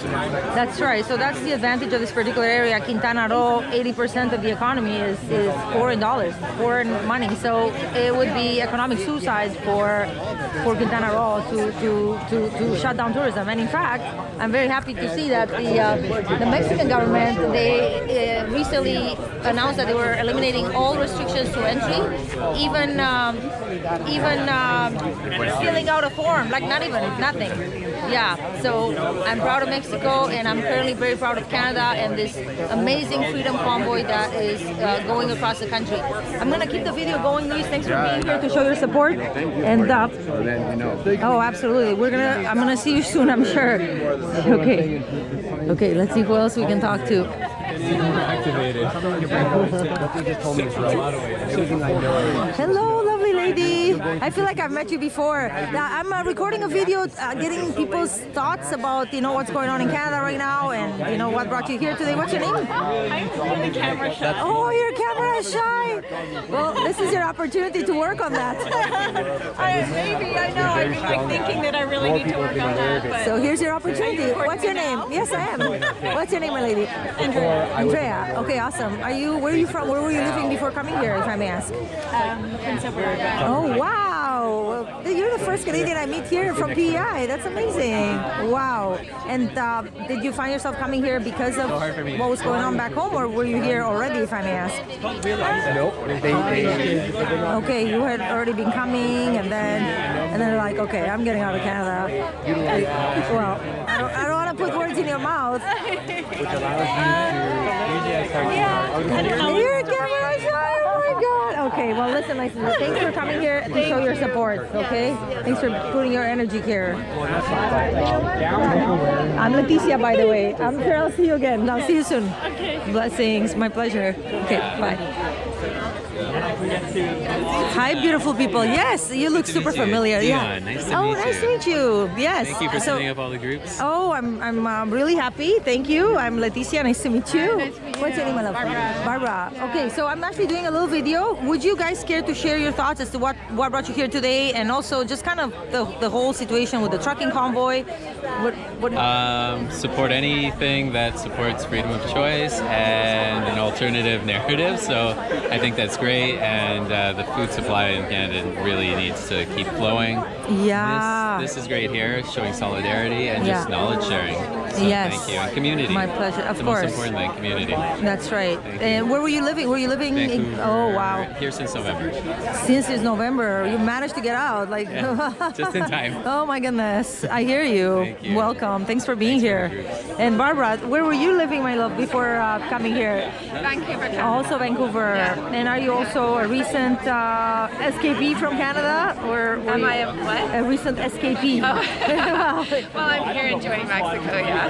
mobilizing. That's right. So that's the advantage of this particular area. Quintana Roo, 80% of the economy is foreign dollars, foreign money. So it would be economic suicide for Quintana Roo to shut down tourism. And in fact, I'm very happy to see that the Mexican government, they recently announced that they were eliminating all restrictions to entry, even filling out a form, like nothing. Yeah, so I'm proud of Mexico, and I'm currently very proud of Canada and this amazing freedom convoy that is going across the country. I'm gonna keep the video going, Luis. Thanks for being here to show your support. And oh, absolutely. I'm gonna see you soon, I'm sure. Okay, let's see who else we can talk to. Hello, lovely lady. I feel like I've met you before. I'm recording a video, getting people's thoughts about what's going on in Canada right now, and what brought you here today. What's your name? I'm camera shy. Oh, you're camera shy. Well, this is your opportunity to work on that. Maybe, I know. I've been thinking that I really need to work on that. But so here's your opportunity. What's your name? Yes, I am. What's your name, my lady? Andrea. Okay, awesome. Where are you from? Where were you living before coming here, if I may ask? Prince Edward. Oh, wow. You're the first Canadian I meet here from PEI. That's amazing. Wow. And did you find yourself coming here because of what was going on back home, or were you here already, if I may ask? Nope. Okay, you had already been coming, and then they're like, okay, I'm getting out of Canada. Well, I don't want to put words in your mouth. Which allows you to You're a camera shy. Oh my God. Okay, well, listen, thanks for coming here to show your support. Okay, thanks for putting your energy here. I'm Leticia, by the way. I'm sure I'll see you again. I'll see you soon. Okay. Blessings. My pleasure. Okay, bye. Hi, beautiful people. Yes, you look super familiar. Yeah, nice to meet you. Oh, nice to meet you. Yes. Thank you for setting up all the groups. Oh, I'm really happy. Thank you. I'm Leticia. Nice to meet you. Nice to meet you. What's your name, my love? Barbara. Okay, so I'm actually doing a little video. Would you guys care to share your thoughts as to what brought you here today, and also just kind of the whole situation with the trucking convoy? Support anything that supports freedom of choice and an alternative narrative. So I think that's great, and the food supply in Canada really needs to keep flowing. Yeah. This is great here, showing solidarity and just knowledge sharing. So Yes. thank you. And community. My pleasure. Of the course. most important thing, community. That's right. Thank And you. where were you living? Were you living in? Vancouver. Oh, wow. Here since November. Since it's November, you managed to get out. Like, Yeah, just in time. Oh my goodness. I hear you. Thank you. Welcome. Thanks for being Thanks here. for the groups. And Barbara, where were you living, my love, before coming here? Vancouver, Canada. Also Vancouver. Yeah. And are you also a recent escapee from Canada, or were Am you I a what? a recent escapee? Well, I'm here enjoying Mexico, yes.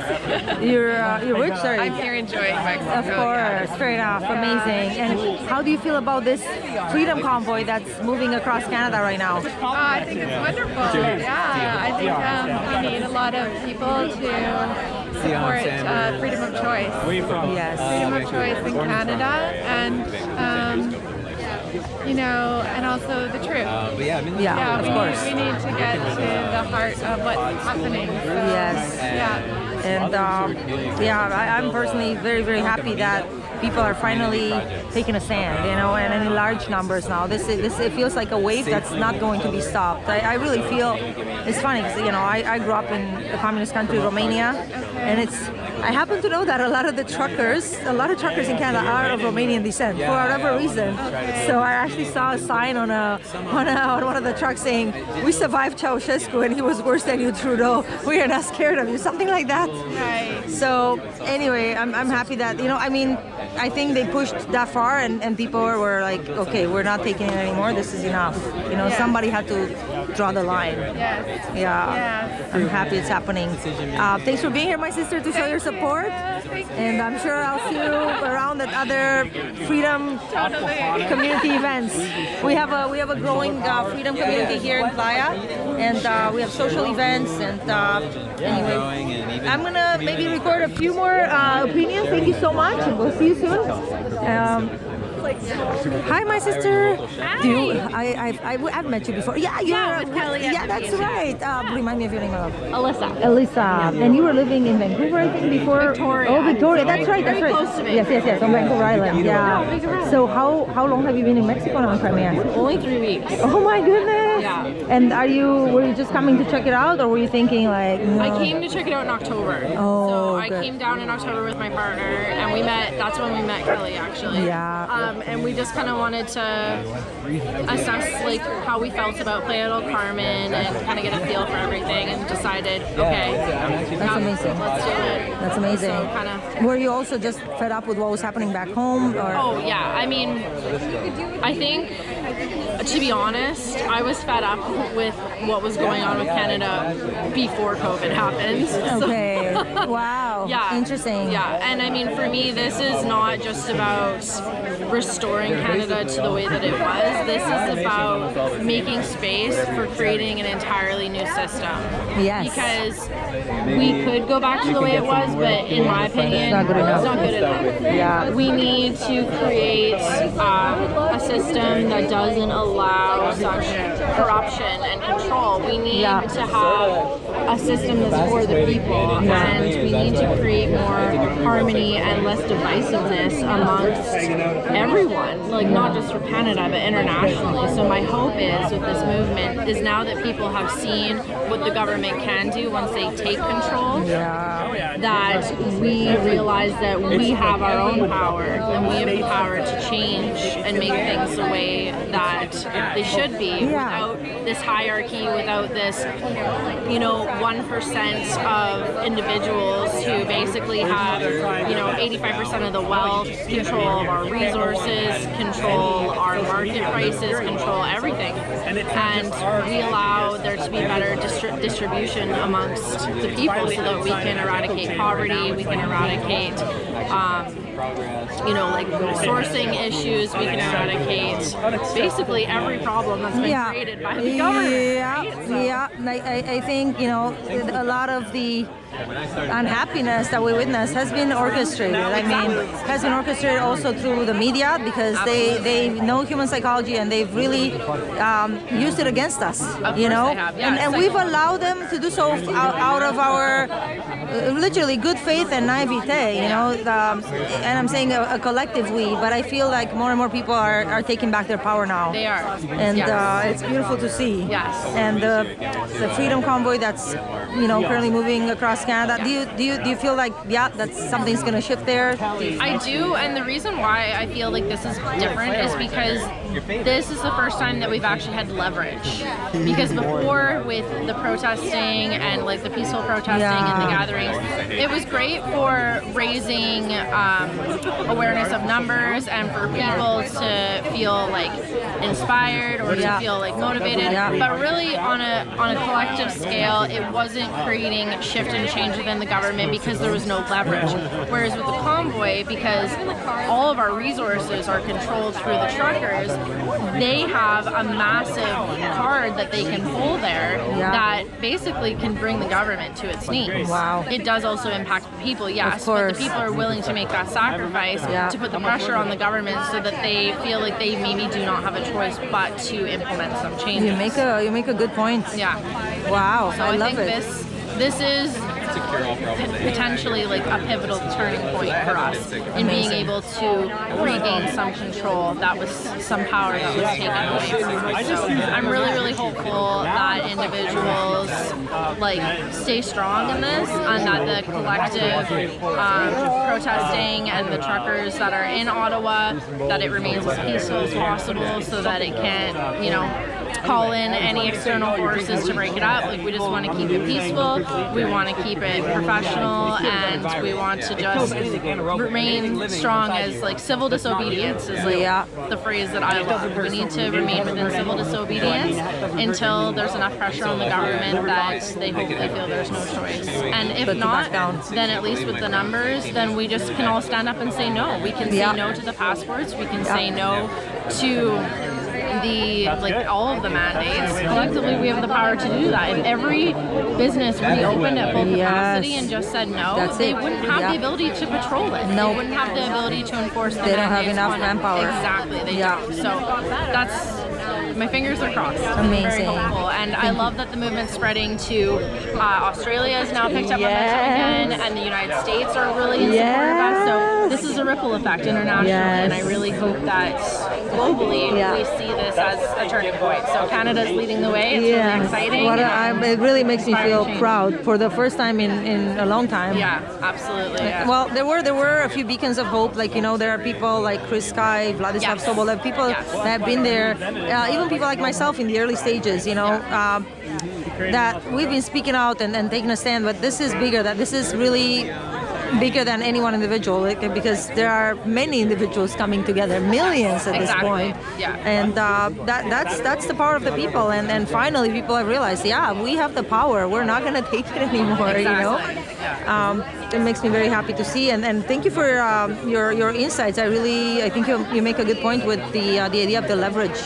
You're which? Sorry. I'm here enjoying Mexico. Of course, yes. fair enough, amazing. And how do you feel about this freedom convoy that's moving across Canada right now? I think it's wonderful. Yeah, I think we need a lot of people to support freedom of choice. Yes. Freedom of choice in Canada, and and also the truth. Yeah, of course. We need to get to the heart of what's happening. So, Yes. Yeah. And I'm personally very, very happy that people are finally taking a stand, and in large numbers now. It feels like a wave that's not going to be stopped. I really feel it's funny because I grew up in the communist country Romania, and I happen to know that a lot of truckers in Canada are of Romanian descent for whatever reason. So I actually saw a sign on one of the trucks saying, "We survived Ceausescu and he was worse than you, Trudeau. We are not scared of you," something like that. Right. So anyway, I'm happy that I think they pushed that far, and people were like, okay, we're not taking it anymore. This is enough. Somebody had to draw the line. Yes. Yeah. Yes. I'm happy it's happening. Thanks for being here, my sister, to show your support. Thank you. And I'm sure I'll see you around at other freedom community events. We have a growing freedom community here in Playa, and we have social events. And anyway, I'm gonna maybe record a few more opinions. Thank you so much, and we'll see you soon. Hi, my sister. Hi. Do you, I've met you before. Yeah, you're. Yeah, with Kelly at Yeah, that's the right. Remind me of your name. Alyssa. Elisa. And you were living in Vancouver, I think, before. Victoria. Oh, Victoria. That's right. That's Very right. close to Yes. On Vancouver Island. Yeah. Vancouver Island. So how long have you been in Mexico now, Carmen? Only 3 weeks. Oh my goodness. Yeah. And were you just coming to check it out, or were you thinking like? No. I came to check it out in October. Oh, so I good. came down in October with my partner, and we met. That's when we met Kelly, actually. Yeah. And we just kind of wanted to assess like how we felt about Playa del Carmen and kind of get a feel for everything, and decided, okay, That's amazing. let's do it. That's amazing. So kind of. Were you also just fed up with what was happening back home, or? Oh yeah, I mean, I think, to be honest, I was fed up with what was going on with Canada before COVID happened. So- Okay. Wow. Yeah. Interesting. Yeah, and I mean, for me, this is not just about restoring Canada to the way that it was. This is about making space for creating an entirely new system. Yes. Because we could go back to the way it was, but in my opinion, not good enough. it's not good enough. Yeah. We need to create a system that doesn't allow such corruption and control. We need Yeah. to have a system that's for the people, and we need to create more harmony and less divisiveness amongst everyone, like not just for Canada, but internationally. So my hope is with this movement is now that people have seen what the government can do once they take control, Yeah. that we realize that we have our own power, and we have the power to change and make things the way that they should be, without this hierarchy, without this, 1% of individuals who basically have, 85% of the wealth, control of our resources, control our market prices, control everything. And we allow there to be better distribution amongst the people so that we can eradicate poverty, we can eradicate like sourcing issues, we can eradicate basically every problem that's been created by the government. Yeah. I think, a lot of the unhappiness that we witness has been orchestrated. I mean, has been orchestrated also through the media, because they know human psychology, and they've really used it against us, They have. Yeah, and we've allowed them to do so out of our literally good faith and naivete, and I'm saying a collective we, but I feel like more and more people are taking back their power now. They are. And Yes. it's beautiful to see. Yes. And the Freedom Convoy that's currently moving across Canada. Do you feel like that something's gonna shift there? I do, and the reason why I feel like this is different is because this is the first time that we've actually had leverage. Because before, with the protesting and like the peaceful protesting and the gatherings, it was great for raising awareness of numbers and for people to feel like inspired or to feel like motivated. But really, on a collective scale, it wasn't creating shift and change within the government because there was no leverage. Whereas with the convoy, because all of our resources are controlled through the truckers, they have a massive card that they can pull there that basically can bring the government to its knees. Wow. It does also impact the people, yes, but the people are willing to make that sacrifice to put the pressure on the government so that they feel like they maybe do not have a choice but to implement some changes. You make a good point. Yeah. Wow. So I think this is potentially like a pivotal turning point for us in being able to regain some control that was some power that was taken away from us. So I'm really, really hopeful that individuals stay strong in this, and that the collective protesting and the truckers that are in Ottawa, that it remains as peaceful as possible so that it can't, call in any external forces to break it up. Like, we just want to keep it peaceful, we want to keep it professional, and we want to just remain strong as civil disobedience is the phrase that I love. We need to remain within civil disobedience until there's enough pressure on the government that they hopefully feel there's no choice. And if not, then at least with the numbers, then we just can all stand up and say no. We can say no to the passports, we can say no to all of the mandates, collectively we have the power to do that. If every business reopened at full capacity and just said no, they wouldn't have the ability to patrol it. They wouldn't have the ability to enforce the They don't have mandates enough on it. manpower. Exactly, they don't. So that's, my fingers are crossed. I'm very Amazing. hopeful, and I love that the movement's spreading to Australia has now picked up momentum again, and the United States are really in support of us. So this is a ripple effect internationally, and I really hope that globally we see this as a turning point. So Canada's leading the way. It's really exciting. It really makes me feel proud for the first time in a long time. Yeah, absolutely. Yeah. Well, there were a few beacons of hope. Like, there are people like Chris Sky, Vladislav Sobolev, people that have been there. Even people like myself in the early stages, that we've been speaking out and taking a stand. But this is bigger. That this is really bigger than any one individual, because there are many individuals coming together, millions at this point. Yeah. And that's the power of the people. And finally, people have realized, we have the power. We're not going to take it anymore. It makes me very happy to see. And thank you for your insights. I think you make a good point with the idea of the leverage.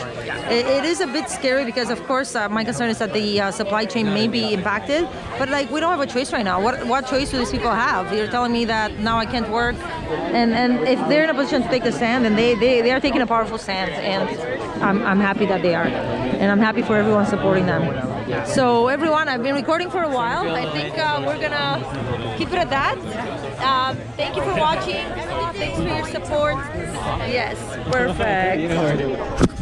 It is a bit scary because, of course, my concern is that the supply chain may be impacted. But we don't have a choice right now. What choice do these people have? You're telling me that now I can't work, and if they're in a position to take a stand, then they are taking a powerful stand, and I'm happy that they are, and I'm happy for everyone supporting them. So everyone, I've been recording for a while. I think we're gonna keep it at that. Thank you for watching. Thanks for your support. Yes, perfect.